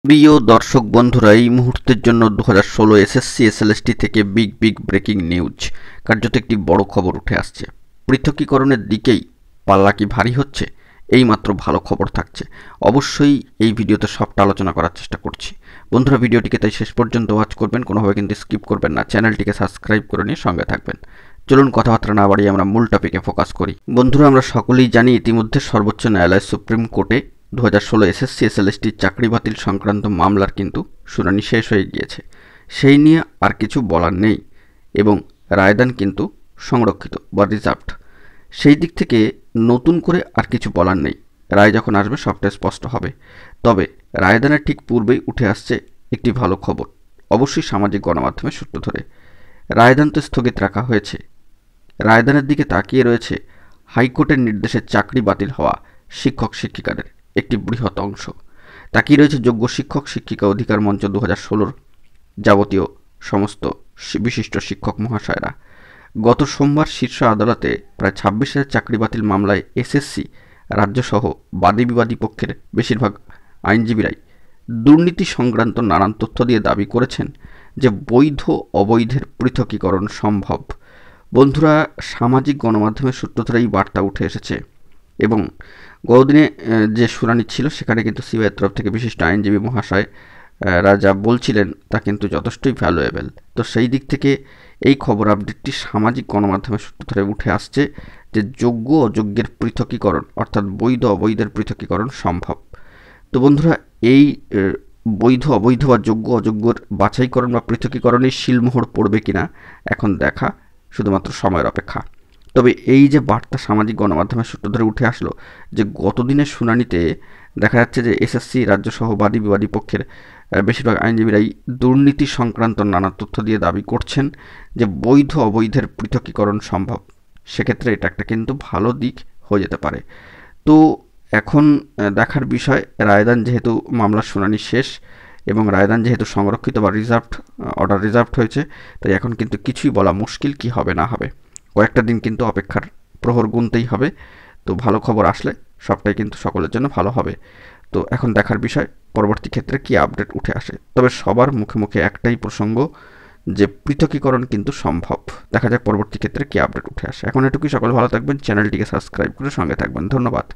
প্রিয় দর্শক বন্ধুরা, এই মুহূর্তের জন্য 2016 এসএসসি এসএলএসটি থেকে বিগ ব্রেকিং নিউজ, কার্যত একটি বড় খবর উঠে আসছে। পৃথকীকরণের দিকেই পাল্লা কি ভারী হচ্ছে? এইমাত্র ভালো খবর থাকছে। অবশ্যই এই ভিডিওতে সবটা আলোচনা করার চেষ্টা করছি। বন্ধুরা, ভিডিওটিকে তাই শেষ পর্যন্ত ওয়াচ করবেন, কোনোভাবে কিন্তু স্কিপ করবেন না। চ্যানেলটিকে সাবস্ক্রাইব করে নিয়ে সঙ্গে থাকবেন। চলুন কথাবার্তা না বাড়িয়ে আমরা মূল টপিকে ফোকাস করি। বন্ধুরা, আমরা সকলেই জানি ইতিমধ্যে সর্বোচ্চ ন্যায়ালয় সুপ্রিম কোর্টে 2016 এসএসসি এসএলএসটির চাকরি বাতিল সংক্রান্ত মামলার কিন্তু শুনানি শেষ হয়ে গিয়েছে। সেই নিয়ে আর কিছু বলার নেই এবং রায়দান কিন্তু সংরক্ষিত বা রিজার্ভড। সেই দিক থেকে নতুন করে আর কিছু বলার নেই। রায় যখন আসবে সবটা স্পষ্ট হবে। তবে রায়দানের ঠিক পূর্বেই উঠে আসছে একটি ভালো খবর, অবশ্যই সামাজিক গণমাধ্যমের সূত্র ধরে। রায়দান তো স্থগিত রাখা হয়েছে। রায়দানের দিকে তাকিয়ে রয়েছে হাইকোর্টের নির্দেশে চাকরি বাতিল হওয়া শিক্ষক শিক্ষিকাদের একটি বৃহৎ অংশ। তাকিয়ে রয়েছে যোগ্য শিক্ষক শিক্ষিকা অধিকার মঞ্চ 2016 যাবতীয় সমস্ত বিশিষ্ট শিক্ষক মহাশয়রা। গত সোমবার শীর্ষ আদালতে প্রায় 26,000 চাকরি বাতিল মামলায় এসএসসি রাজ্যসহ বাদী বিবাদী পক্ষের বেশিরভাগ আইনজীবীরাই দুর্নীতি সংক্রান্ত নানান তথ্য দিয়ে দাবি করেছেন যে বৈধ অবৈধের পৃথকীকরণ সম্ভব। বন্ধুরা, সামাজিক গণমাধ্যমের সূত্র ধরে এই বার্তা উঠে এসেছে এবং গতদিনে যে শুনানি ছিল সেখানে কিন্তু সিবিআইয়ের তরফ থেকে বিশিষ্ট আইনজীবী মহাশয়রা যা বলছিলেন তা কিন্তু যথেষ্টই ভ্যালুয়েবল। তো সেই দিক থেকে এই খবর আপডেটটি সামাজিক গণমাধ্যমের সূত্র ধরে উঠে আসছে যে যোগ্য অযোগ্যের পৃথকীকরণ অর্থাৎ বৈধ অবৈধের পৃথকীকরণ সম্ভব। তো বন্ধুরা, এই বৈধ অবৈধ বা যোগ্য অযোগ্যর বাছাইকরণ বা পৃথকীকরণের শিলমোহর পড়বে কিনা এখন দেখা শুধুমাত্র সময়ের অপেক্ষা। তবে এই যে বার্তা সামাজিক গণমাধ্যমের সূত্র ধরে উঠে আসলো যে গতদিনের শুনানিতে দেখা যাচ্ছে যে এসএসসি রাজ্যসহ বাদী বিবাদী পক্ষের বেশিরভাগ আইনজীবীরাই দুর্নীতি সংক্রান্ত নানা তথ্য দিয়ে দাবি করছেন যে বৈধ অবৈধের পৃথকীকরণ সম্ভব। সেক্ষেত্রে এটা একটা কিন্তু ভালো দিক হয়ে যেতে পারে। তো এখন দেখার বিষয়, রায়দান যেহেতু মামলার শুনানি শেষ এবং রায়দান যেহেতু সংরক্ষিত বা অর্ডার রিজার্ভড হয়েছে, তাই এখন কিন্তু কিছুই বলা মুশকিল কি হবে না হবে। কয়েকটা দিন কিন্তু অপেক্ষার প্রহর গুনতেই হবে। তো ভালো খবর আসলে সবটাই কিন্তু সকলের জন্য ভালো হবে। তো এখন দেখার বিষয় পরবর্তী ক্ষেত্রে কি আপডেট উঠে আসে। তবে সবার মুখে মুখে একটাই প্রসঙ্গ যে পৃথকীকরণ কিন্তু সম্ভব। দেখা যাক পরবর্তী ক্ষেত্রে কি আপডেট উঠে আসে। এখন এটুকুই, সকলে ভালো থাকবেন, চ্যানেলটিকে সাবস্ক্রাইব করে সঙ্গে থাকবেন। ধন্যবাদ।